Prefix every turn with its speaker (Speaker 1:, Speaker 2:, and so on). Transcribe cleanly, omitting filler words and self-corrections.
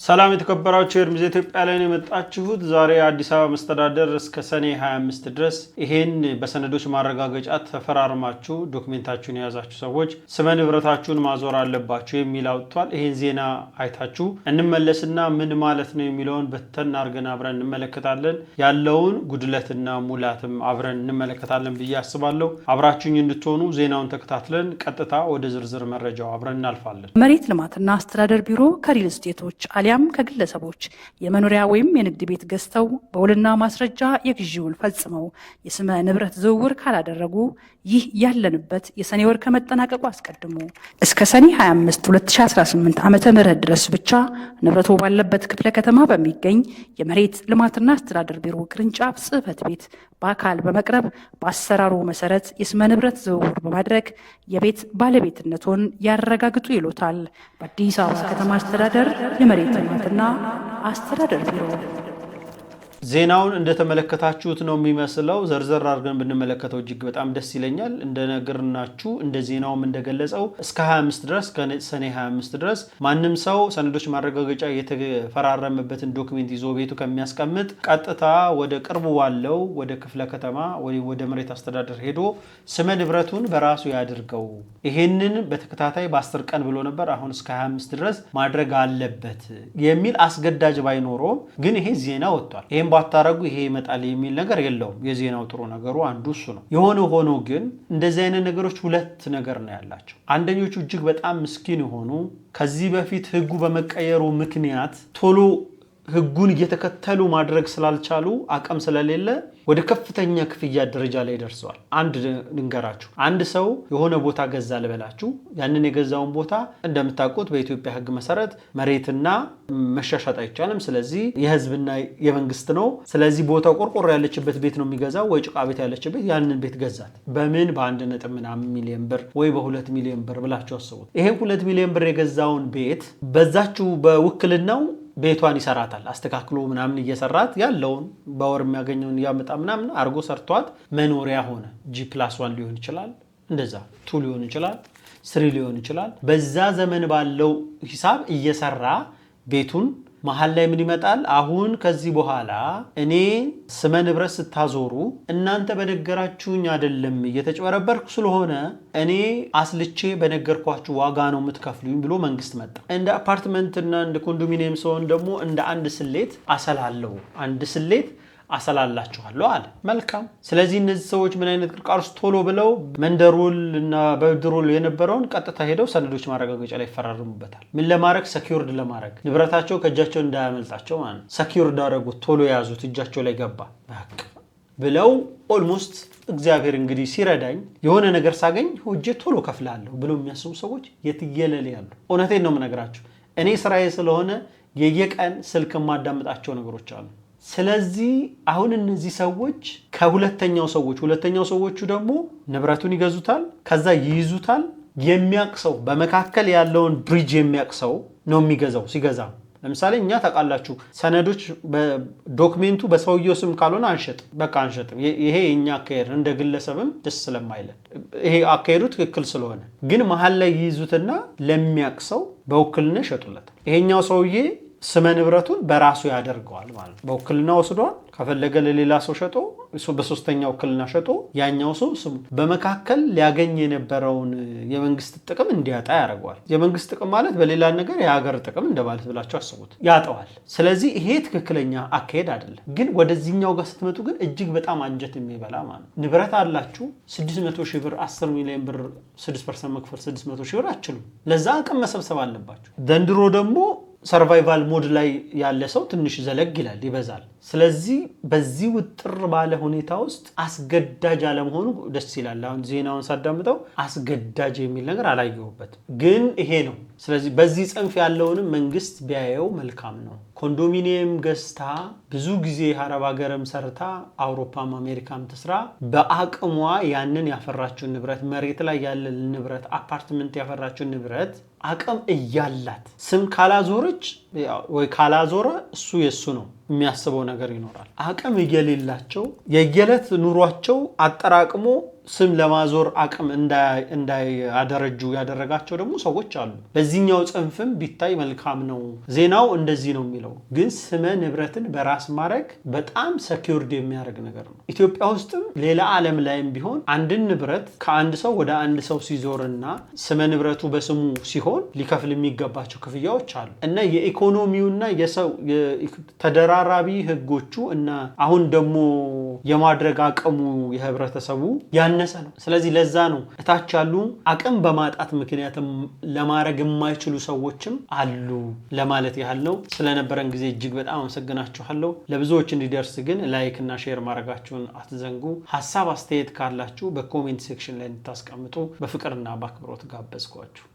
Speaker 1: ሰላም የተከበራችሁ የርምዝ ኢትዮጵያ ላይ የመጣችሁት ዛሬ አዲስ አበባ መስተዳደር እስከ ሰኔ 25 ድረስ ይሄን በሰነዶች ማረጋገጫ ተፈራርማችሁ ዶክመንታችሁን የያዛችሁ ሰዎች ስመ ንብረታችሁን ማዞር አለባችሁ የሚል አውጥቷል። ይሄን ዜና አይታችሁ እንመለስና ምን ማለት ነው የሚለውን በተን አርገን አብረን እንመለከታለን። ያለውን ጉድለትና ሙላትም አብረን እንመለከታለን ብዬ አስባለሁ። አብራችሁኝ እንድትሆኑ ዜናውን ተከታትለን ቀጥታ ወደ ዝርዝር መረጃው አብረን እናልፋለን።
Speaker 2: መሬት ልማትና አስተዳደር ቢሮ ከሪል ስቴቶች ያም ከግለሰቦች የመኖሪያ ወይም የንግድ ቤት ገዝተው በውልና ማስረጃ የግዢ ውል ፈጽመው የስመ ንብረት ዝውውር ካላደረጉ ይህ ያለንበት የሰኔ ወር ከመጠናቀቁ አስቀድሞ እስከ ሰኔ 25 2018 ዓመተ ምህረት ድረስ ብቻ ንብረቱ ባለበት ክፍለ ከተማ በሚገኝ የመሬት ልማትና አስተዳደር ቢሮ ቅርንጫፍ ጽሕፈት ቤት በአካል በመቅረብ በአሰራሩ መሰረት የስመ ንብረት ዝውውር በማድረግ የቤት ባለቤትነቱን ያረጋግጡ ይሉታል በአዲስ አበባ ከተማ አስተዳደር የመሬት ልማትና አስተዳደር ቢሮ።
Speaker 1: ዜናውን እንደተመለከታችሁት ነው የሚመስለው። ዘርዘር አድርገን ብንመለከተው እጅግ በጣም ደስ ይለኛል። እንደነገርናችሁ እንደ ዜናውም እንደገለጸው እስከ 25 ድረስ ከሰኔ 25 ድረስ ማንም ሰው ሰነዶች ማረጋገጫ የተፈራረመበትን ዶክመንት ይዞ ቤቱ ከሚያስቀምጥ ቀጥታ ወደ ቅርቡ ባለው ወደ ክፍለ ከተማ ወይ ወደ መሬት አስተዳደር ሄዶ ስመ ንብረቱን በራሱ ያድርገው። ይሄንን በተከታታይ በ10 ቀን ብሎ ነበር። አሁን እስከ 25 ድረስ ማድረግ አለበት የሚል አስገዳጅ ባይኖረውም ግን ይሄ ዜና ወጥቷል። ባታረጉ ይሄ ይመጣል የሚል ነገር የለውም። የዜናው ጥሩ ነገሩ አንዱ እሱ ነው። የሆነ ሆኖ ግን እንደዚህ አይነት ነገሮች ሁለት ነገር ነው ያላቸው። አንደኞቹ እጅግ በጣም ምስኪን የሆኑ ከዚህ በፊት ህጉ በመቀየሩ ምክንያት ቶሎ ህጉን እየተከተሉ ማድረግ ስላልቻሉ አቅም ስለሌለ ወደ ከፍተኛ ክፍያ ደረጃ ላይ ደርሰዋል። አንድ ልንገራችሁ። አንድ ሰው የሆነ ቦታ ገዛ ልበላችሁ። ያንን የገዛውን ቦታ እንደምታውቁት በኢትዮጵያ ህግ መሰረት መሬትና መሻሻጥ አይቻልም። ስለዚህ የህዝብና የመንግስት ነው። ስለዚህ ቦታው ቆርቆሮ ያለችበት ቤት ነው የሚገዛው ወይ ጭቃ ቤት ያለችበት ያንን ቤት ገዛት። በምን በ1.ምናምን ሚሊዮን ብር ወይ በ2 ሚሊዮን ብር ብላችሁ አስቡት። ይሄን 2 ሚሊዮን ብር የገዛውን ቤት በዛችሁ በውክልናው ቤቷን ይሰራታል። አስተካክሎ ምናምን እየሰራት ያለውን በወር የሚያገኘውን ያመጣ ምናምን አርጎ ሰርቷት መኖሪያ ሆነ። G+1 ሊሆን ይችላል፣ እንደዛ 2 ሊሆን ይችላል፣ 3 ሊሆን ይችላል። በዛ ዘመን ባለው ሂሳብ እየሰራ ቤቱን መሀል ላይ ምን ይመጣል? አሁን ከዚህ በኋላ እኔ ስመ ንብረት ስታዞሩ እናንተ በነገራችሁኝ አይደለም እየተጨበረበርኩ ስለሆነ እኔ አስልቼ በነገርኳችሁ ዋጋ ነው የምትከፍሉኝ ብሎ መንግስት መጣ። እንደ አፓርትመንትና እንደ ኮንዶሚኒየም ሰውን ደግሞ እንደ አንድ ስሌት አሰላለሁ፣ አንድ ስሌት አሰላላችኋለሁ አለ። መልካም። ስለዚህ እነዚህ ሰዎች ምን አይነት ቅርቃር ውስጥ ቶሎ ብለው መንደሩል እና በድሩል የነበረውን ቀጥታ ሄደው ሰነዶች ማረጋገጫ ላይ ይፈራርሙበታል። ምን ለማድረግ? ሰኪዩርድ ለማድረግ ንብረታቸው ከእጃቸው እንዳያመልጣቸው ማለት ነው። ሰኪዩርድ አደረጉት። ቶሎ ያዙት፣ እጃቸው ላይ ገባ ብለው ኦልሞስት እግዚአብሔር እንግዲህ ሲረዳኝ የሆነ ነገር ሳገኝ ሆጄ ቶሎ ከፍላለሁ ብለው የሚያስቡ ሰዎች የትየለሌ ያሉ። እውነቴን ነው የምነግራቸው። እኔ ስራዬ ስለሆነ የየቀን ስልክ የማዳምጣቸው ነገሮች አሉ። ስለዚህ አሁን እነዚህ ሰዎች ሁለተኛው ሰዎቹ ደግሞ ንብረቱን ይገዙታል፣ ከዛ ይይዙታል። የሚያቅሰው በመካከል ያለውን ብሪጅ የሚያቅሰው ነው የሚገዛው። ሲገዛ ለምሳሌ እኛ ታውቃላችሁ ሰነዶች በዶክሜንቱ በሰውየው ስም ካልሆነ አንሸጥም፣ በቃ አንሸጥም። ይሄ የኛ አካሄድ እንደ ግለሰብም ደስ ስለማይለን ይሄ አካሄዱ ትክክል ስለሆነ ግን መሀል ላይ ይይዙትና ለሚያቅሰው በውክልና ይሸጡለት። ይሄኛው ሰውዬ ስመ ንብረቱን በራሱ ያደርገዋል ማለት ነው። በውክልና ወስዷል። ከፈለገ ለሌላ ሰው ሸጦ በሶስተኛ ውክልና ሸጦ ያኛው ሰው ስሙ በመካከል ሊያገኝ የነበረውን የመንግስት ጥቅም እንዲያጣ ያደርገዋል። የመንግስት ጥቅም ማለት በሌላ ነገር የሀገር ጥቅም እንደማለት ብላችሁ አስቡት። ያጠዋል። ስለዚህ ይሄ ትክክለኛ አካሄድ አይደለም። ግን ወደዚህኛው ጋር ስትመጡ ግን እጅግ በጣም አንጀት የሚበላ ማለት ነው። ንብረት አላችሁ 600 ሺህ ብር 10 ሚሊዮን ብር 6% መክፈል 600 ሺህ ብር አችሉም። ለዛ አቅም መሰብሰብ አለባችሁ። ዘንድሮ ደግሞ ሰርቫይቫል ሞድ ላይ ያለ ሰው ትንሽ ዘለግ ይላል፣ ይበዛል። ስለዚህ በዚህ ውጥር ባለ ሁኔታ ውስጥ አስገዳጅ አለመሆኑ ደስ ይላል። አሁን ዜናውን ሳዳምጠው አስገዳጅ የሚል ነገር አላየሁበትም፣ ግን ይሄ ነው። ስለዚህ በዚህ ጽንፍ ያለውንም መንግስት ቢያየው መልካም ነው። ኮንዶሚኒየም ገዝታ ብዙ ጊዜ አረብ ሀገርም ሰርታ አውሮፓም አሜሪካም ትስራ በአቅሟ ያንን ያፈራችውን ንብረት መሬት ላይ ያለ ንብረት አፓርትመንት ያፈራችውን ንብረት አቅም እያላት ስም ካላዞረች ወይ ካላዞረ እሱ የሱ ነው የሚያስበው ነገር ይኖራል። አቅም እየሌላቸው የየለት ኑሯቸው አጠራቅሞ ስም ለማዞር አቅም እንዳያደረጁ ያደረጋቸው ደግሞ ሰዎች አሉ። በዚህኛው ጽንፍም ቢታይ መልካም ነው። ዜናው እንደዚህ ነው የሚለው፣ ግን ስመ ንብረትን በራስ ማድረግ በጣም ሰኪውርድ የሚያደርግ ነገር ነው። ኢትዮጵያ ውስጥም ሌላ ዓለም ላይም ቢሆን አንድን ንብረት ከአንድ ሰው ወደ አንድ ሰው ሲዞርና ስመ ንብረቱ በስሙ ሲሆን ሊከፍል የሚገባቸው ክፍያዎች አሉ እና የኢኮኖሚውና የሰው ተደራራቢ ህጎቹ እና አሁን ደግሞ የማድረግ አቅሙ የህብረተሰቡ ያነሰ ነው። ስለዚህ ለዛ ነው እታች ያሉ አቅም በማጣት ምክንያትም ለማድረግ የማይችሉ ሰዎችም አሉ ለማለት ያህል ነው። ስለነበረን ጊዜ እጅግ በጣም አመሰግናችኋለሁ። ለብዙዎች እንዲደርስ ግን ላይክ እና ሼር ማድረጋችሁን አትዘንጉ። ሀሳብ አስተያየት ካላችሁ በኮሜንት ሴክሽን ላይ እንድታስቀምጡ በፍቅርና በአክብሮት ጋበዝኳችሁ።